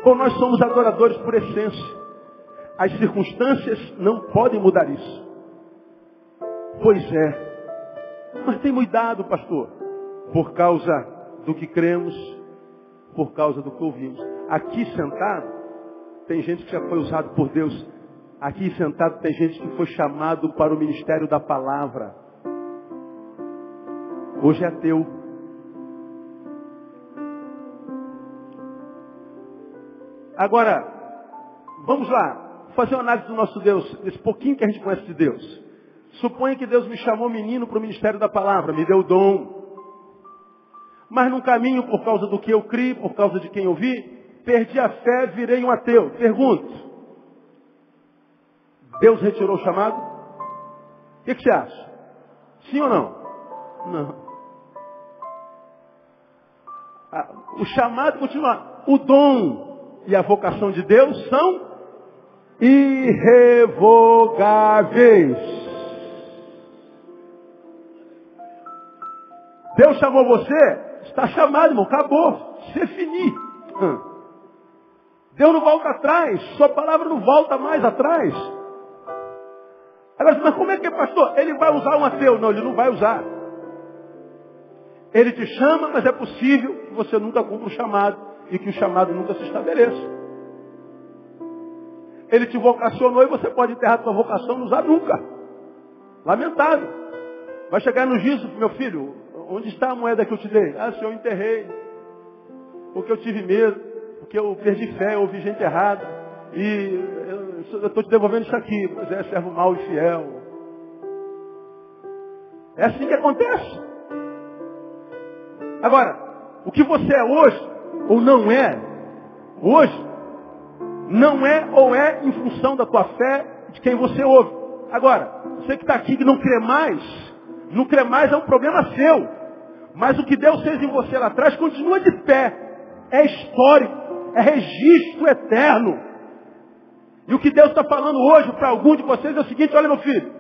Bom, nós somos adoradores por essência. As circunstâncias não podem mudar isso. Pois é. Mas tem cuidado, pastor. Por causa do que cremos, por causa do que ouvimos. Aqui sentado, tem gente que já foi usado por Deus. Aqui sentado tem gente que foi chamado para o ministério da palavra. Hoje é ateu. Agora, vamos lá, fazer uma análise do nosso Deus, desse pouquinho que a gente conhece de Deus. Suponha que Deus me chamou menino para o ministério da palavra, me deu o dom. Mas no caminho, por causa do que eu criei, por causa de quem eu vi, perdi a fé, virei um ateu. Pergunto, Deus retirou o chamado? O que você acha? Sim ou não? Não. O chamado continua. O dom e a vocação de Deus são irrevogáveis. Deus chamou você, está chamado, irmão, acabou. C'est fini. Deus não volta atrás, sua palavra não volta mais atrás. Agora, mas como é que é, pastor? Ele vai usar um ateu? Não, ele não vai usar. Ele te chama, mas é possível que você nunca cumpra o chamado e que o chamado nunca se estabeleça. Ele te vocacionou e você pode enterrar sua vocação e não usar nunca. Lamentável. Vai chegar no juízo, meu filho, onde está a moeda que eu te dei? Ah, senhor, eu enterrei. Porque eu tive medo, porque eu perdi fé, eu ouvi gente errada. E eu estou te devolvendo isso aqui. Pois é, servo mau e fiel. É assim que acontece. Agora, o que você é hoje, ou não é, hoje, não é ou é em função da tua fé, de quem você ouve. Agora, você que está aqui que não crê mais é um problema seu. Mas o que Deus fez em você lá atrás continua de pé. É histórico, é registro eterno. E o que Deus está falando hoje para algum de vocês é o seguinte, olha meu filho,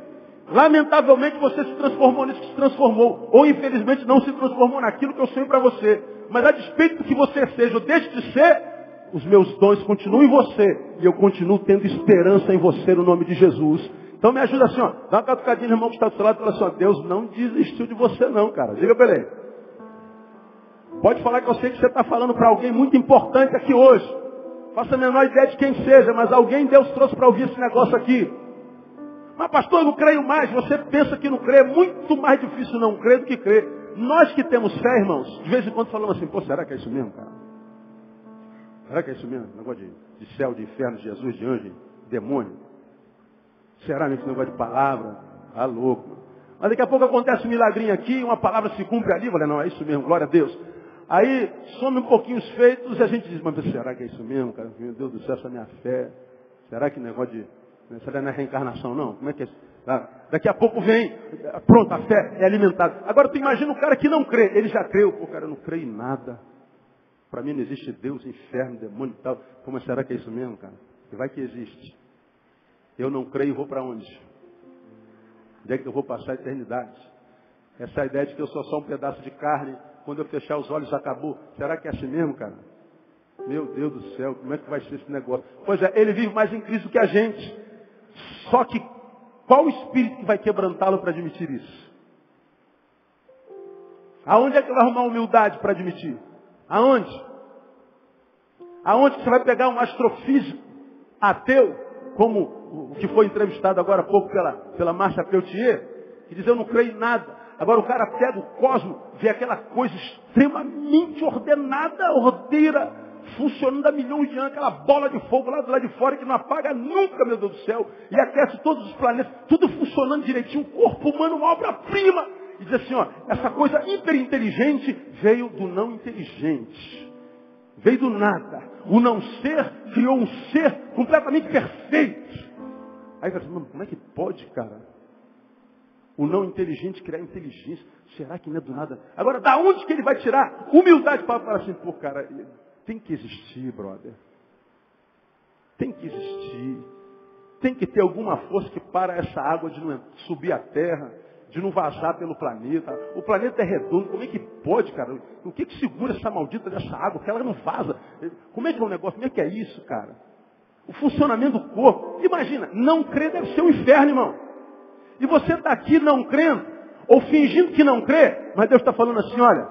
lamentavelmente você se transformou nisso que se transformou. Ou infelizmente não se transformou naquilo que eu sonho para você. Mas a despeito do que você seja ou deixe de ser, os meus dons continuam em você. E eu continuo tendo esperança em você no nome de Jesus. Então me ajuda assim, ó. Dá uma catucadinha no irmão que está do seu lado e fala assim, ó, Deus não desistiu de você não, cara. Diga para ele. Pode falar que eu sei que você está falando para alguém muito importante aqui hoje. Faça a menor ideia de quem seja, mas alguém Deus trouxe para ouvir esse negócio aqui. Mas pastor, eu não creio mais. Você pensa que não crê, é muito mais difícil não crer do que crer. Nós que temos fé, irmãos, de vez em quando falamos assim, pô, será que é isso mesmo, cara? Será que é isso mesmo? Negócio de céu, de inferno, de Jesus, de anjo, de demônio. Será mesmo esse negócio de palavra? Ah, louco. Mas daqui a pouco acontece um milagrinho aqui, uma palavra se cumpre ali. Olha, não, é isso mesmo, glória a Deus. Aí some um pouquinho os feitos e a gente diz, mas será que é isso mesmo, cara? Meu Deus do céu, essa é a minha fé. Será que negócio de... Será não é reencarnação, não? Como é que é isso? Daqui a pouco vem, pronto, a fé é alimentada. Agora tu imagina um cara que não crê. Ele já creu. Pô, cara, eu não creio em nada. Para mim não existe Deus, inferno, demônio e tal. Como será que é isso mesmo, cara? E vai que existe. Eu não creio e vou para onde? Onde é que eu vou passar a eternidade? Essa ideia de que eu sou só um pedaço de carne, quando eu fechar os olhos acabou. Será que é assim mesmo, cara? Meu Deus do céu, como é que vai ser esse negócio? Pois é, ele vive mais em Cristo do que a gente. Só que qual o espírito que vai quebrantá-lo para admitir isso? Aonde é que vai arrumar humildade para admitir? Aonde? Aonde você vai pegar um astrofísico ateu, como o que foi entrevistado agora há pouco pela Márcia Peltier, que diz, eu não creio em nada. Agora o cara pega o cosmos, vê aquela coisa extremamente ordenada, ordeira, funcionando há milhões de anos, aquela bola de fogo lá do lado de fora que não apaga nunca, meu Deus do céu, e aquece todos os planetas, tudo funcionando direitinho, o corpo humano, uma obra-prima. E diz assim, ó, essa coisa hiperinteligente veio do não inteligente. Veio do nada. O não ser criou um ser completamente perfeito. Aí você diz, como é que pode, cara? O não inteligente criar inteligência. Será que não é do nada? Agora, da onde que ele vai tirar humildade para falar assim, pô, cara, tem que existir, brother. Tem que existir. Tem que ter alguma força que para essa água de não subir à terra, de não vazar pelo planeta. O planeta é redondo, como é que pode, cara? O que segura essa maldita dessa água? Que ela não vaza. Como é que é o negócio? Como é que é isso, cara? O funcionamento do corpo. Imagina, não crer deve ser um inferno, irmão. E você está aqui não crendo, ou fingindo que não crê, mas Deus está falando assim, olha,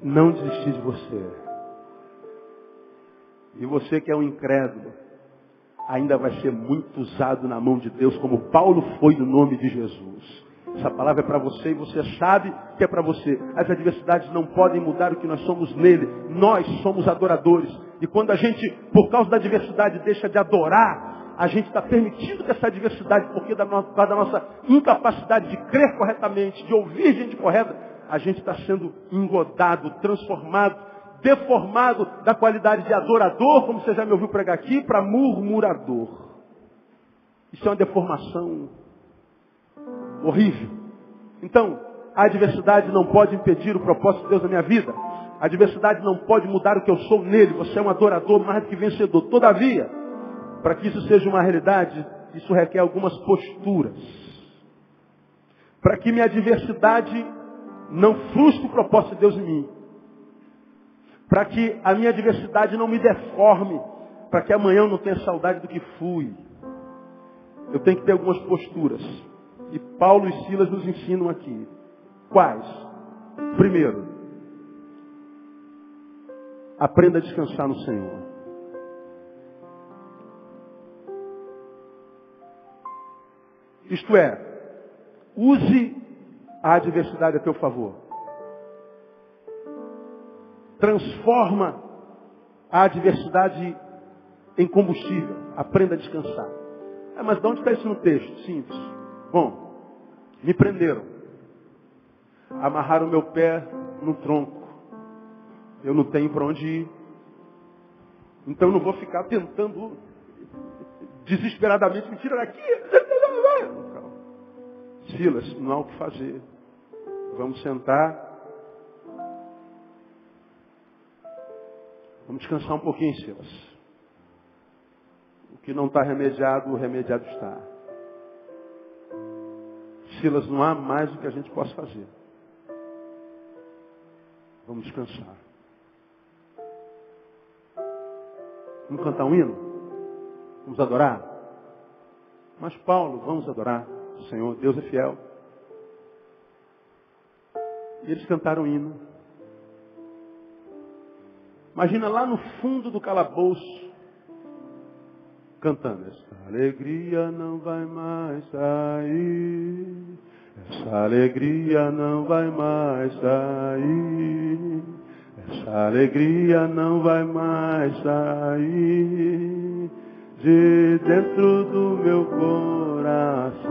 não desistir de você. E você que é um incrédulo, ainda vai ser muito usado na mão de Deus, como Paulo foi no nome de Jesus. Essa palavra é para você e você sabe que é para você. As adversidades não podem mudar o que nós somos nele. Nós somos adoradores. E quando a gente, por causa da adversidade, deixa de adorar, a gente está permitindo que essa adversidade, porque da nossa incapacidade de crer corretamente, de ouvir gente correta, a gente está sendo engodado, transformado, deformado da qualidade de adorador, como você já me ouviu pregar aqui, para murmurador. Isso é uma deformação horrível. Então, a adversidade não pode impedir o propósito de Deus na minha vida. A adversidade não pode mudar o que eu sou nele. Você é um adorador mais do que vencedor. Todavia, para que isso seja uma realidade, isso requer algumas posturas. Para que minha adversidade não frustre o propósito de Deus em mim. Para que a minha adversidade não me deforme. Para que amanhã eu não tenha saudade do que fui. Eu tenho que ter algumas posturas. E Paulo e Silas nos ensinam aqui. Quais? Primeiro, aprenda a descansar no Senhor. Isto é, use a adversidade a teu favor. Transforma a adversidade em combustível. Aprenda a descansar. Mas de onde está isso no texto? Simples. Bom, me prenderam. Amarraram meu pé no tronco. Eu não tenho para onde ir. Então eu não vou ficar tentando desesperadamente me tirar daqui. Silas, não há o que fazer. Vamos sentar. Vamos descansar um pouquinho, Silas. O que não está remediado, o remediado está. Silas, não há mais o que a gente possa fazer. Vamos descansar. Vamos cantar um hino? Vamos adorar? Mas Paulo, vamos adorar o Senhor, Deus é fiel. E eles cantaram um hino. Imagina lá no fundo do calabouço, cantando. Essa alegria não vai mais sair. Essa alegria não vai mais sair. Essa alegria não vai mais sair de dentro do meu coração.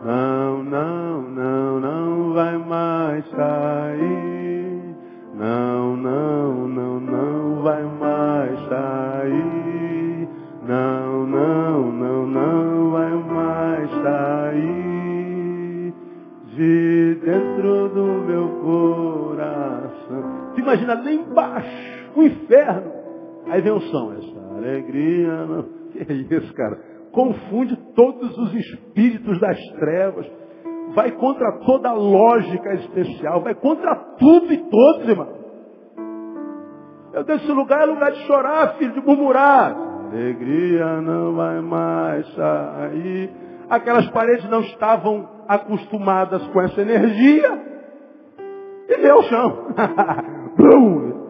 Não, não, não, não vai mais sair. Não, não, não, não vai mais sair. Não, não, não, não vai mais sair de dentro do meu coração. Tu imagina lá embaixo, o inferno. Aí vem o som. Essa alegria não... Que é isso, cara? Confunde todos os espíritos das trevas. Vai contra toda a lógica existencial. Vai contra tudo e todos, irmão. Meu Deus, esse lugar é lugar de chorar, filho, de murmurar. Alegria não vai mais sair. Aquelas paredes não estavam acostumadas com essa energia. E deu o chão.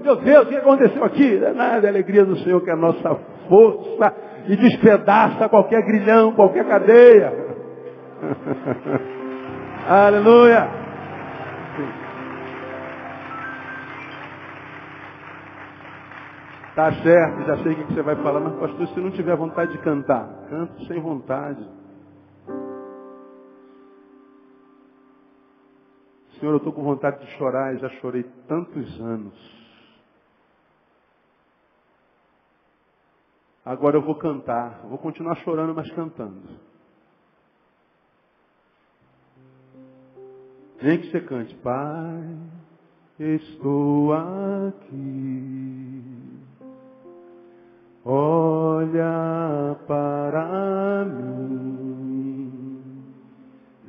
Meu Deus, o que aconteceu aqui? Não é nada, a alegria do Senhor que é a nossa força e despedaça qualquer grilhão, qualquer cadeia. Aleluia. Tá certo, já sei o que você vai falar, mas pastor, se não tiver vontade de cantar, canto sem vontade. Senhor, eu estou com vontade de chorar e já chorei tantos anos. Agora eu vou cantar, eu vou continuar chorando, mas cantando. Nem que você cante, Pai, estou aqui. Olha para mim,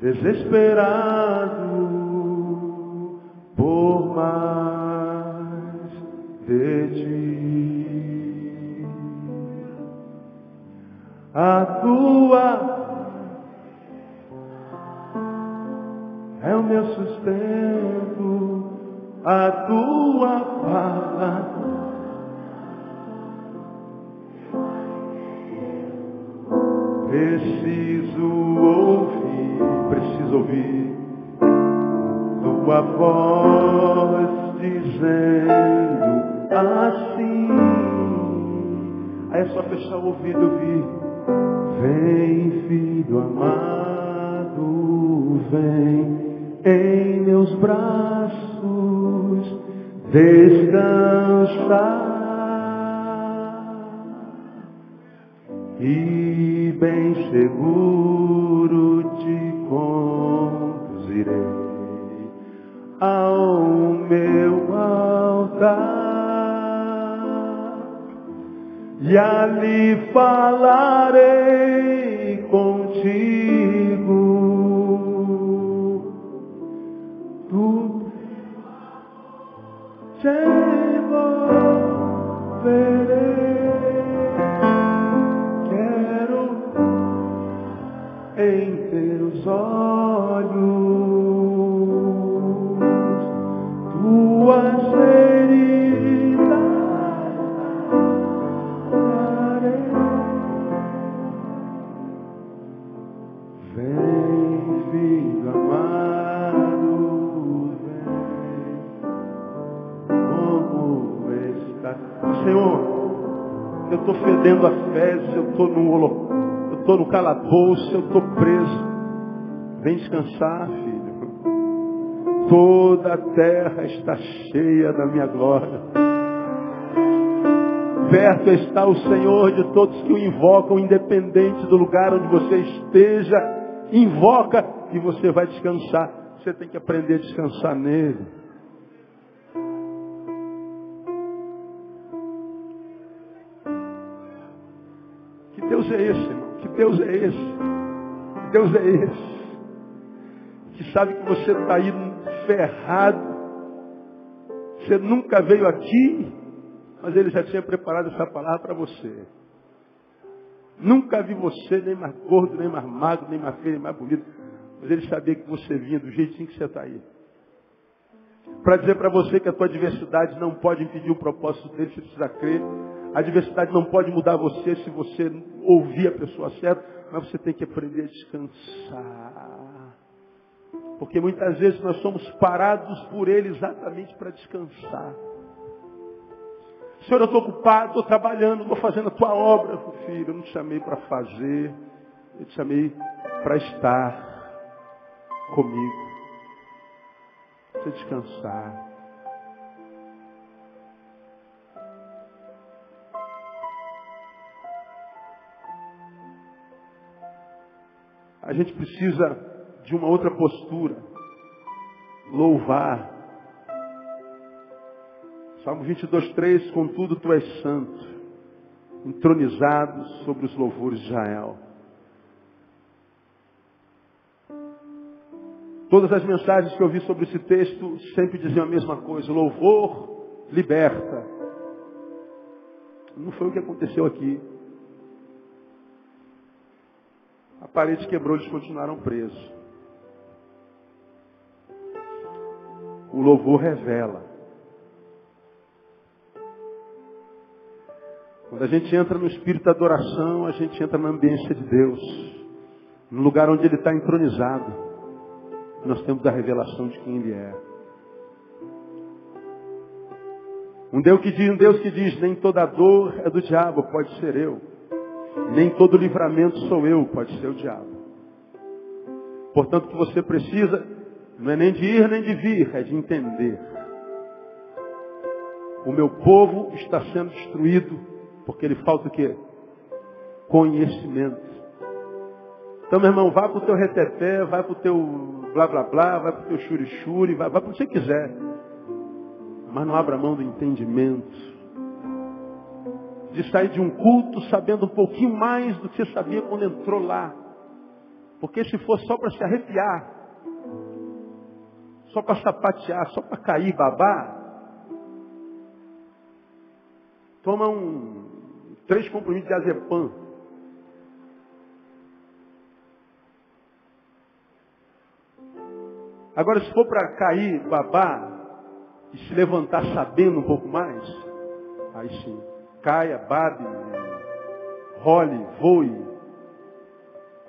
desesperado por mais de ti. A tua é o meu sustento, a tua palavra. Preciso ouvir tua voz dizendo assim. Aí é só fechar o ouvido e ouvir. Vem, filho amado, vem, em meus braços descansar. E bem seguro te conduzirei ao meu altar, e ali falarei contigo. Tu te envolverei. Em teus olhos, tuas feridas sararei. Vem, filho amado, vem, como está. Senhor, eu estou fedendo a fezes, eu estou no holocausto. Eu estou no calabouço, eu estou preso. Vem descansar, filho. Toda a terra está cheia da minha glória. Perto está o Senhor de todos que o invocam, independente do lugar onde você esteja. Invoca e você vai descansar. Você tem que aprender a descansar nele. Que Deus é esse, irmão? Que Deus é esse? Que Deus é esse? Que sabe que você está aí ferrado. Você nunca veio aqui, mas Ele já tinha preparado essa palavra para você. Nunca vi você nem mais gordo, nem mais magro, nem mais feio, nem mais bonito. Mas Ele sabia que você vinha do jeitinho que você está aí. Para dizer para você que a tua adversidade não pode impedir o propósito dele, você precisa crer. A adversidade não pode mudar você se você ouvir a pessoa certa, mas você tem que aprender a descansar. Porque muitas vezes nós somos parados por Ele exatamente para descansar. Senhor, eu estou ocupado, estou trabalhando, estou fazendo a tua obra. Filho, eu não te chamei para fazer, eu te chamei para estar comigo. Você descansar. A gente precisa de uma outra postura. Louvar. Salmo 22:3, contudo tu és santo, entronizado sobre os louvores de Israel. Todas as mensagens que eu vi sobre esse texto sempre diziam a mesma coisa. Louvor liberta. Não foi o que aconteceu aqui. A parede quebrou, eles continuaram presos. O louvor revela. Quando a gente entra no espírito da adoração, a gente entra na ambiência de Deus. No lugar onde Ele está entronizado. Nós temos a revelação de quem Ele é. Um Deus que diz, nem toda dor é do diabo, pode ser eu. Nem todo livramento sou eu, pode ser o diabo. Portanto, o que você precisa não é nem de ir nem de vir, é de entender. O meu povo está sendo destruído porque lhe falta o quê? Conhecimento. Então, meu irmão, vá para o teu reteté, vai para o teu blá blá blá, vai para o teu churi-churi, vai para o que você quiser. Mas não abra mão do entendimento. De sair de um culto sabendo um pouquinho mais do que você sabia quando entrou lá. Porque se for só para se arrepiar, só para sapatear, só para cair, babar, toma 3 comprimidos de azepam. Agora, se for para cair, babar, e se levantar sabendo um pouco mais, aí sim. Caia, babe, role, voe.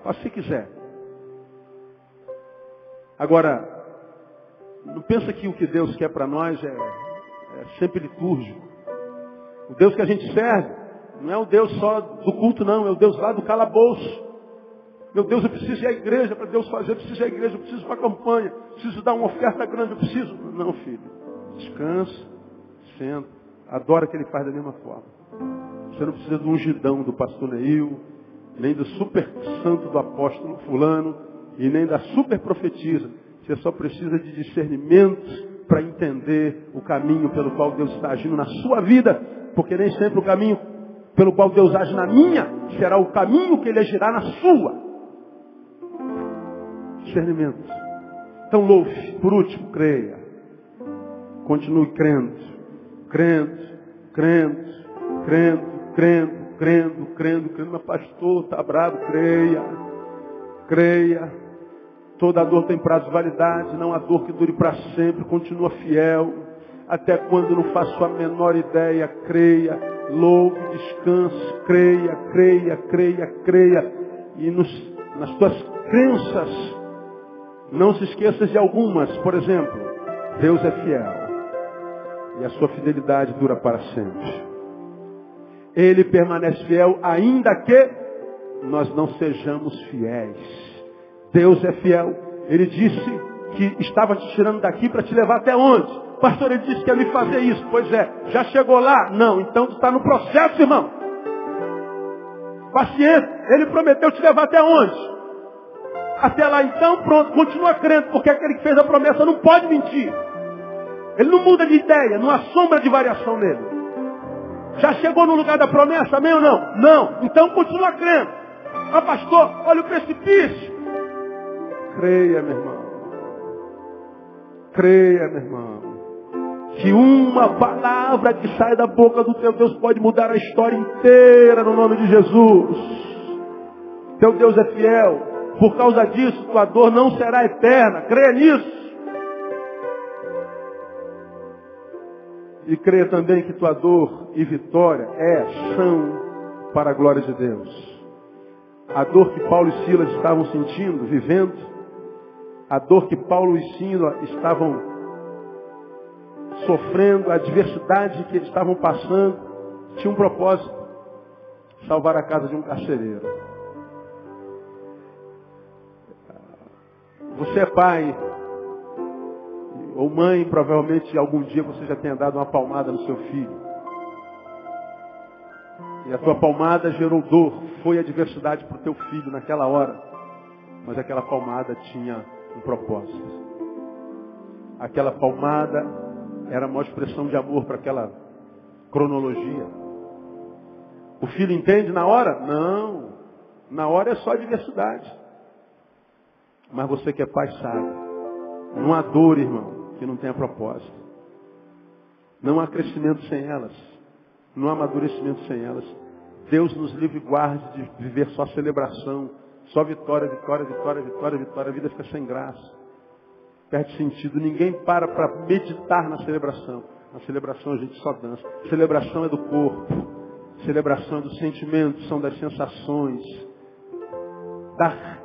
Faça o que quiser. Agora, não pensa que o que Deus quer para nós é sempre litúrgico. O Deus que a gente serve não é o Deus só do culto, não. É o Deus lá do calabouço. Meu Deus, eu preciso ir à igreja para Deus fazer, eu preciso ir à igreja, eu preciso ir para a campanha, eu preciso dar uma oferta grande, eu preciso. Não, filho. Descansa, senta, adora o que ele faz da mesma forma. Você não precisa do ungidão do pastor Neil, nem do super santo do apóstolo fulano, e nem da super profetisa. Você só precisa de discernimento para entender o caminho pelo qual Deus está agindo na sua vida, porque nem sempre o caminho pelo qual Deus age na minha será o caminho que ele agirá na sua. Discernimento. Então louve. Por último, creia. Continue crendo. Crendo. Mas pastor, está bravo. Creia. Toda dor tem prazo de validade. Não há dor que dure para sempre. Continua fiel. Até quando não faço a menor ideia. Creia. Louve, descanse. Creia. E nas tuas crenças, não se esqueça de algumas. Por exemplo, Deus é fiel. E a sua fidelidade dura para sempre. Ele permanece fiel ainda que nós não sejamos fiéis. Deus é fiel. Ele disse que estava te tirando daqui para te levar até onde? Pastor, ele disse que ia me fazer isso. Pois é, já chegou lá? Não, então tu está no processo, irmão. Paciência, ele prometeu te levar até onde? Até lá então, pronto, continua crendo, porque aquele que fez a promessa não pode mentir. Ele não muda de ideia, não há sombra de variação nele. Já chegou no lugar da promessa, amém ou não? Não, então continua crendo. Ah, pastor, olha o precipício. Creia, meu irmão. Que uma palavra que sai da boca do teu Deus pode mudar a história inteira no nome de Jesus. Teu Deus é fiel. Por causa disso, tua dor não será eterna. Creia nisso. E creia também que tua dor e vitória são para a glória de Deus. A dor que Paulo e Silas estavam sentindo, vivendo, a dor que Paulo e Silas estavam sofrendo, a adversidade que eles estavam passando, tinha um propósito: salvar a casa de um carcereiro. Você é pai ou mãe, provavelmente algum dia você já tenha dado uma palmada no seu filho. E a tua palmada gerou dor, foi adversidade para o teu filho naquela hora. Mas aquela palmada tinha um propósito. Aquela palmada era a maior expressão de amor para aquela cronologia. O filho entende na hora? Não. Na hora é só adversidade. Mas você que é pai sabe. Não há dor, irmão, que não tenha propósito. Não há crescimento sem elas. Não há amadurecimento sem elas. Deus nos livre e guarde de viver só celebração. Só vitória. A vida fica sem graça. Perde sentido. Ninguém para meditar na celebração. Na celebração a gente só dança. Celebração é do corpo. Celebração é dos sentimentos, são das sensações. Da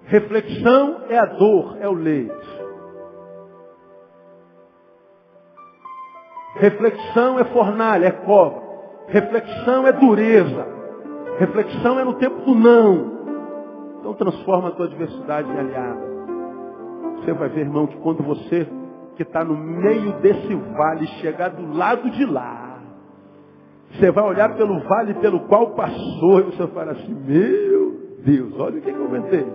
reflexão é a dor, é o leito. Reflexão é fornalha, é cova. Reflexão é dureza. Reflexão é no tempo do não. Então transforma a tua adversidade em aliada. Você vai ver, irmão, que quando você que está no meio desse vale chegar do lado de lá, você vai olhar pelo vale pelo qual passou e você fala assim: meu Deus, olha o que eu inventei.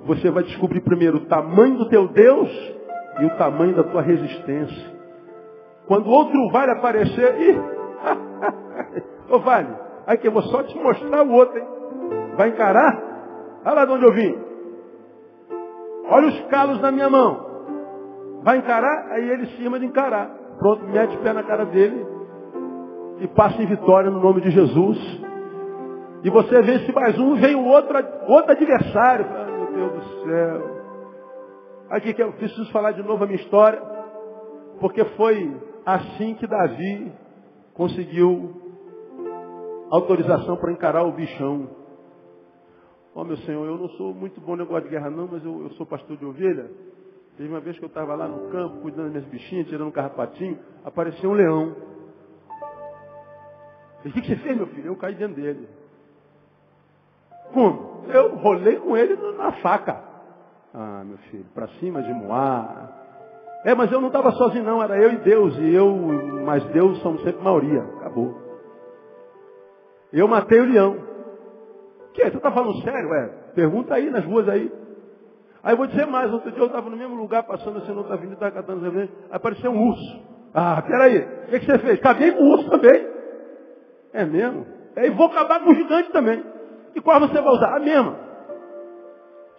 Você vai descobrir primeiro o tamanho do teu Deus e o tamanho da tua resistência. Quando outro vale aparecer, ô vale, aí que eu vou só te mostrar o outro, hein? Vai encarar? Olha lá de onde eu vim. Olha os calos na minha mão. Vai encarar? Aí ele se ama de encarar. Pronto, mete o pé na cara dele e passa em vitória no nome de Jesus. E você vence mais um, vem o outro adversário. Ah, meu Deus do céu. Aqui que eu preciso falar de novo a minha história, porque foi assim que Davi conseguiu autorização para encarar o bichão. Ó, meu Senhor, eu não sou muito bom negócio de guerra não, mas eu sou pastor de ovelha. Teve uma vez que eu estava lá no campo, cuidando das minhas bichinhas, tirando um carrapatinho, apareceu um leão. Eu disse: o que você fez, meu filho? Eu caí dentro dele. Como? Eu rolei com ele na faca. Ah, meu filho, para cima de Moá. Mas eu não estava sozinho não, era eu e Deus. Mas Deus somos sempre maioria. Acabou. Eu matei o leão. Que? Você está falando sério? Pergunta aí nas ruas aí. Aí eu vou dizer mais, outro dia eu estava no mesmo lugar, passando assim, noutra avenida, estava catando cerveja, aí apareceu um urso. Ah, peraí, o que você fez? Acabei com o urso também. É mesmo? E vou acabar com o gigante também. E qual você vai usar? A mesma.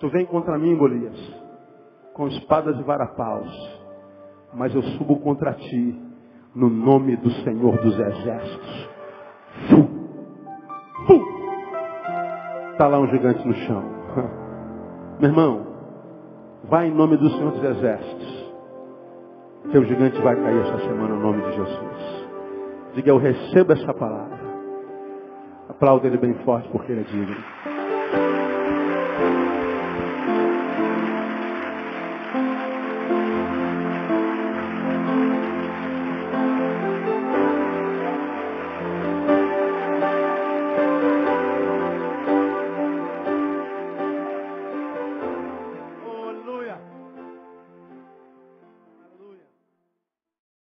Tu vem contra mim, Golias, com espadas e varapaus, mas eu subo contra ti, no nome do Senhor dos Exércitos. Está lá um gigante no chão. Meu irmão, vai em nome do Senhor dos Exércitos. Teu gigante vai cair essa semana no nome de Jesus. Diga, eu recebo essa palavra. Aplauda ele bem forte porque ele é digno.